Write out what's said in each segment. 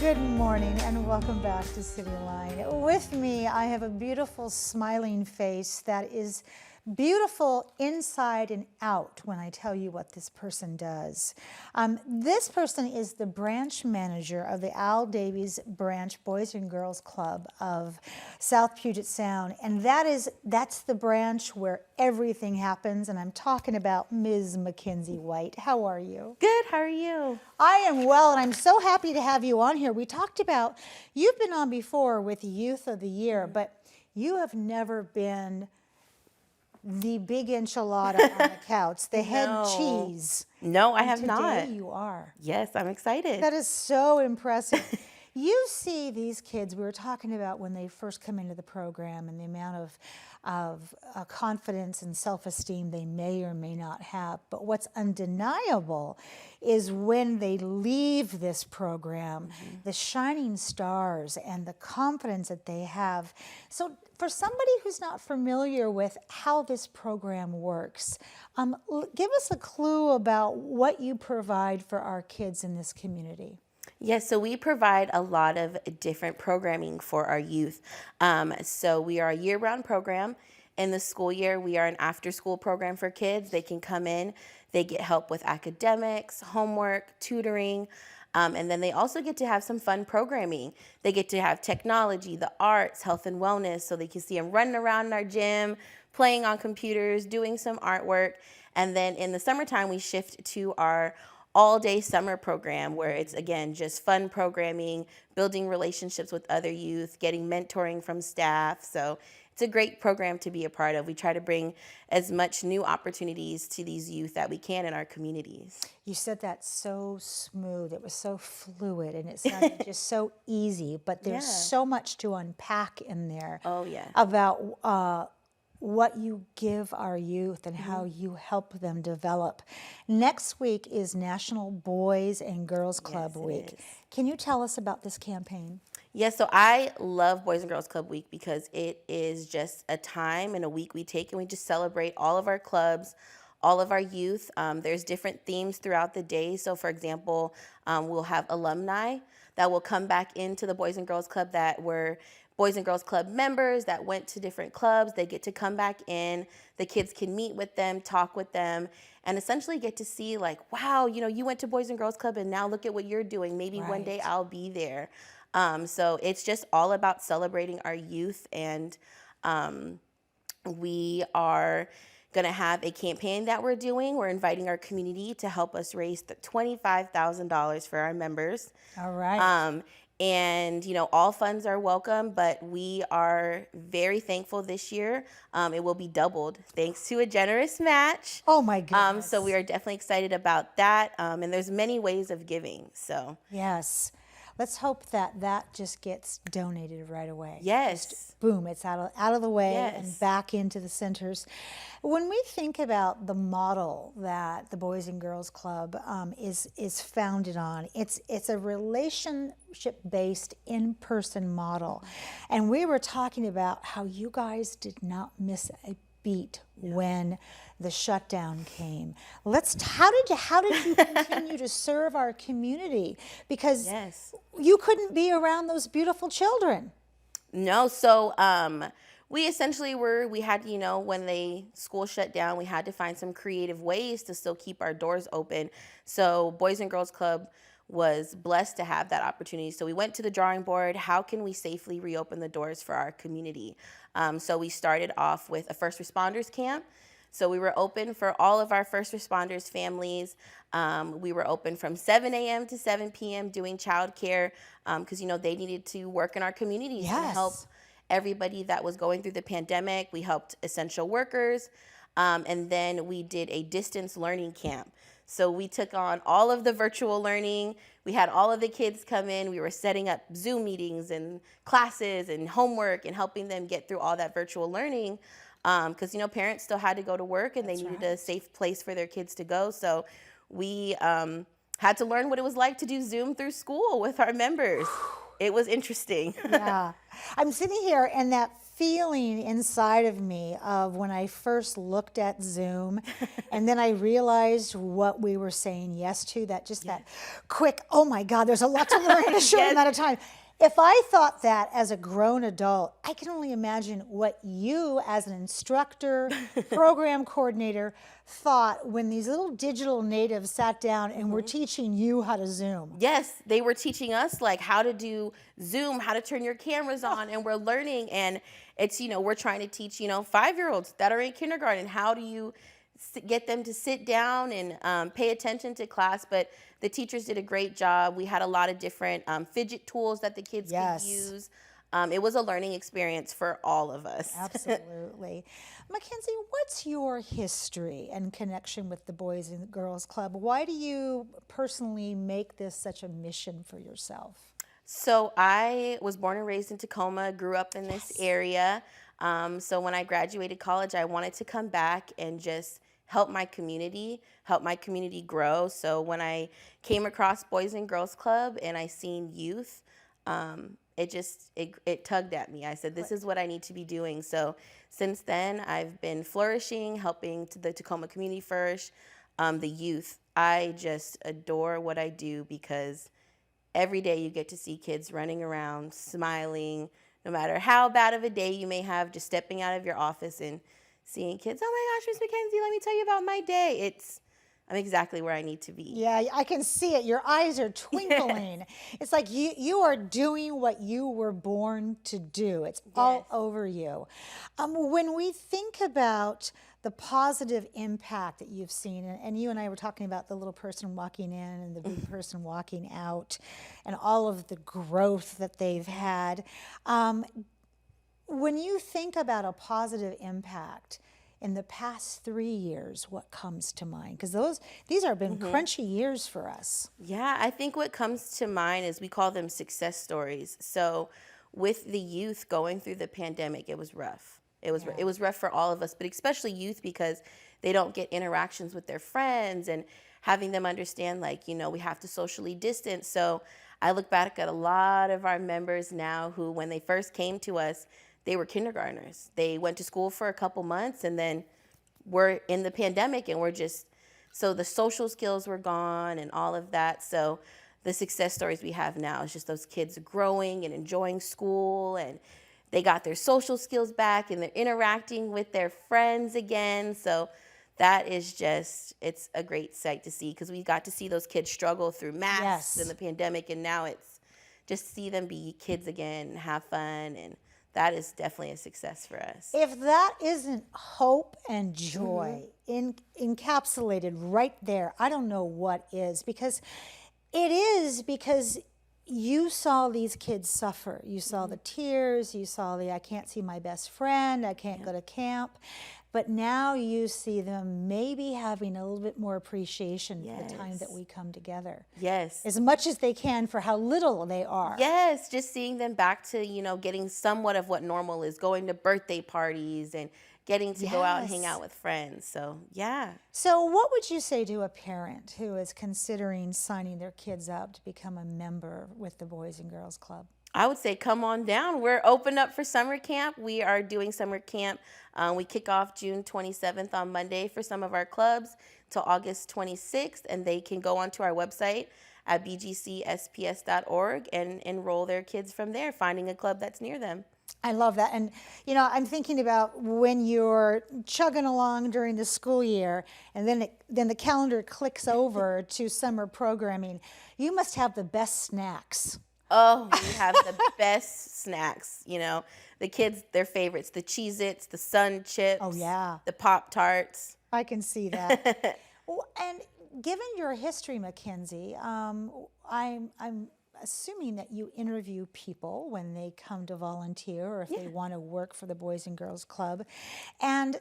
Good morning and welcome back to Cityline. With me, I have a beautiful smiling face that is beautiful inside and out when I tell you what this person does. This person is the branch manager of the Al Davies Branch Boys and Girls Club of South Puget Sound, and that's the branch where everything happens, and I'm talking about Ms. McKenzie White. How are you? Good, how are you? I am well, and I'm so happy to have you on here. We talked about, you've been on before with Youth of the Year, but you have never been the big enchilada on the couch, the head cheese. No, I And have not. Today you are. Yes, I'm excited. That is so impressive. You see these kids, we were talking about when they first come into the program and the amount of confidence and self-esteem they may or may not have. But what's undeniable is when they leave this program, the shining stars and the confidence that they have. So for somebody who's not familiar with how this program works, give us a clue about what you provide for our kids in this community. Yes, so we provide a lot of different programming for our youth. So we are a year-round program. In the school year, we are an after-school program for kids. They can come in, they get help with academics, homework, tutoring, and then they also get to have some fun programming. They get to have technology, the arts, health and wellness, so they can see them running around in our gym, playing on computers, doing some artwork. And then in the summertime, we shift to our all-day summer program where it's, again, just fun programming, building relationships with other youth, getting mentoring from staff. So it's a great program to be a part of. We try to bring as much new opportunities to these youth that we can in our communities. You said that so smooth. It was so fluid, and it sounded just so easy. But there's so much to unpack in there. Oh, yeah. About what you give our youth and how you help them develop. Next week is National Boys and Girls Club Week. Can you tell us about this campaign? Yes, so I love Boys and Girls Club Week because it is just a time and a week we take and we just celebrate all of our clubs, all of our youth. There's different themes throughout the day. So for example, we'll have alumni that will come back into the Boys and Girls Club that were Boys and Girls Club members that went to different clubs. They get to come back in. The kids can meet with them, talk with them, and essentially get to see like, wow, you know, you went to Boys and Girls Club and now look at what you're doing. Maybe one day I'll be there. So it's just all about celebrating our youth, and we are going to have a campaign that we're doing. We're inviting our community to help us raise $25,000 for our members. All right. And, you know, all funds are welcome, but we are very thankful this year. It will be doubled thanks to a generous match. Oh, my goodness. So we are definitely excited about that. And there's many ways of giving. So yes. Let's hope that that just gets donated right away. Yes. Just, boom, it's out of the way and back into the centers. When we think about the model that the Boys and Girls Club is founded on, it's a relationship-based, in-person model. And we were talking about how you guys did not miss a beat when the shutdown came. How did you continue to serve our community? Because you couldn't be around those beautiful children. No, so we essentially we had, you know, when school shut down, we had to find some creative ways to still keep our doors open. So Boys and Girls Club was blessed to have that opportunity. So we went to the drawing board. How can we safely reopen the doors for our community? So we started off with a first responders camp. So we were open for all of our first responders families. We were open from 7 a.m. to 7 p.m. doing childcare because, you know, they needed to work in our communities and help everybody that was going through the pandemic. We helped essential workers. And then we did a distance learning camp. So we took on all of the virtual learning. We had all of the kids come in. We were setting up Zoom meetings and classes and homework and helping them get through all that virtual learning because, you know, parents still had to go to work and they needed a safe place for their kids to go. So we had to learn what it was like to do Zoom through school with our members. It was interesting. Yeah. I'm sitting here, and that feeling inside of me of when I first looked at Zoom and then I realized what we were saying yes to, that just that quick, oh my God, there's a lot to learn in a short amount of time. If I thought that as a grown adult, I can only imagine what you as an instructor, program coordinator, thought when these little digital natives sat down and were teaching you how to Zoom. Yes, they were teaching us like how to do Zoom, how to turn your cameras on, and we're learning. And it's, we're trying to teach, 5-year-olds that are in kindergarten, how do you get them to sit down and pay attention to class. But the teachers did a great job. We had a lot of different fidget tools that the kids could use. It was a learning experience for all of us. Absolutely. McKenzie, what's your history and connection with the Boys and Girls Club? Why do you personally make this such a mission for yourself? So I was born and raised in Tacoma, grew up in this area. So when I graduated college, I wanted to come back and just help my community grow. So when I came across Boys and Girls Club and I seen youth, it tugged at me. I said, this is what I need to be doing. So since then, I've been flourishing, helping to the Tacoma community flourish, the youth. I just adore what I do because every day you get to see kids running around, smiling, no matter how bad of a day you may have, just stepping out of your office and seeing kids, oh my gosh, Miss McKenzie, let me tell you about my day. I'm exactly where I need to be. Yeah, I can see it. Your eyes are twinkling. It's like you are doing what you were born to do. It's all over you. When we think about the positive impact that you've seen, and you and I were talking about the little person walking in and the big person walking out and all of the growth that they've had. When you think about a positive impact in the past 3 years, what comes to mind? Because these have been crunchy years for us. Yeah, I think what comes to mind is we call them success stories. So with the youth going through the pandemic, it was rough. It was rough for all of us, but especially youth because they don't get interactions with their friends and having them understand we have to socially distance. So I look back at a lot of our members now who, when they first came to us, they were kindergartners. They went to school for a couple months and then we're in the pandemic and so the social skills were gone and all of that. So the success stories we have now is just those kids growing and enjoying school and they got their social skills back and they're interacting with their friends again. So that is it's a great sight to see because we got to see those kids struggle through masks and the pandemic, and now it's just see them be kids again and have fun, and that is definitely a success for us. If that isn't hope and joy encapsulated right there, I don't know what is, because you saw these kids suffer. You saw the tears, you saw I can't see my best friend, I can't go to camp. But now you see them maybe having a little bit more appreciation for the time that we come together. Yes. As much as they can for how little they are. Yes, just seeing them back to, getting somewhat of what normal is, going to birthday parties and getting to go out and hang out with friends. So, yeah. So what would you say to a parent who is considering signing their kids up to become a member with the Boys and Girls Club? I would say come on down. We're open up for summer camp. We are doing summer camp. We kick off June 27th on Monday for some of our clubs till August 26th, and they can go onto our website at BGCSPS.org and enroll their kids from there, finding a club that's near them. I love that. And, I'm thinking about when you're chugging along during the school year and then the calendar clicks over to summer programming. You must have the best snacks. Oh, we have the best snacks, the kids, their favorites, the Cheez-Its, the Sun Chips. Oh, yeah. The Pop-Tarts. I can see that. And given your history, McKenzie, I'm assuming that you interview people when they come to volunteer or if they want to work for the Boys and Girls Club. And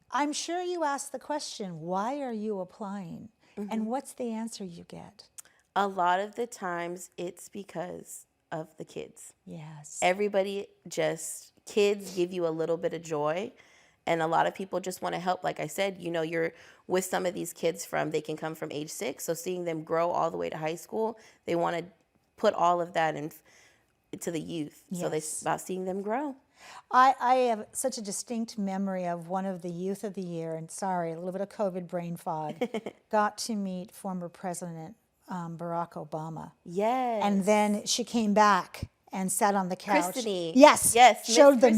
I'm sure you ask the question, why are you applying? And what's the answer you get? A lot of the times it's because of the kids. Yes. Kids give you a little bit of joy. And a lot of people just want to help. Like I said, you're with some of these kids they can come from age 6. So seeing them grow all the way to high school, they want to put all of that into the youth. Yes. So it's about seeing them grow. I have such a distinct memory of one of the Youth of the Year, and sorry, a little bit of COVID brain fog, got to meet former President Barack Obama. Yes. And then she came back and sat on the couch. Christine. Yes. Yes, Miss Showed the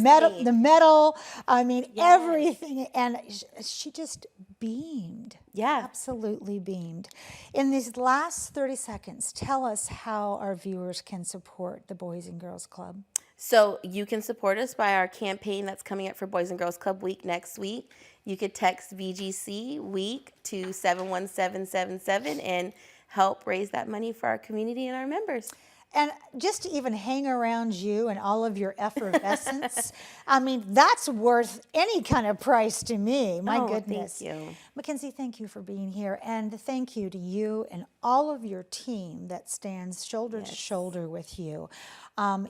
medal, I mean, Yes. everything. And she just beamed. Yeah. Absolutely beamed. In these last 30 seconds, tell us how our viewers can support the Boys and Girls Club. So you can support us by our campaign that's coming up for Boys and Girls Club Week next week. You could text BGC Week to 71777 and help raise that money for our community and our members. And just to even hang around you and all of your effervescence, I mean, that's worth any kind of price to me. My goodness. Thank you. McKenzie, thank you for being here. And thank you to you and all of your team that stands shoulder to shoulder with you.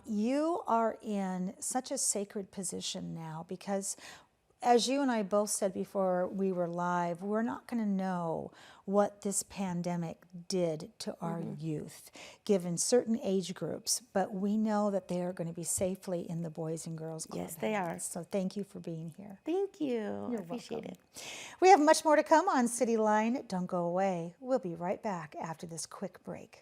You are in such a sacred position now because, as you and I both said before we were live, we're not going to know what this pandemic did to our youth, given certain age groups, but we know that they are going to be safely in the Boys and Girls Club. Yes, they are. So thank you for being here. Thank you. I appreciate it. We have much more to come on Cityline. Don't go away. We'll be right back after this quick break.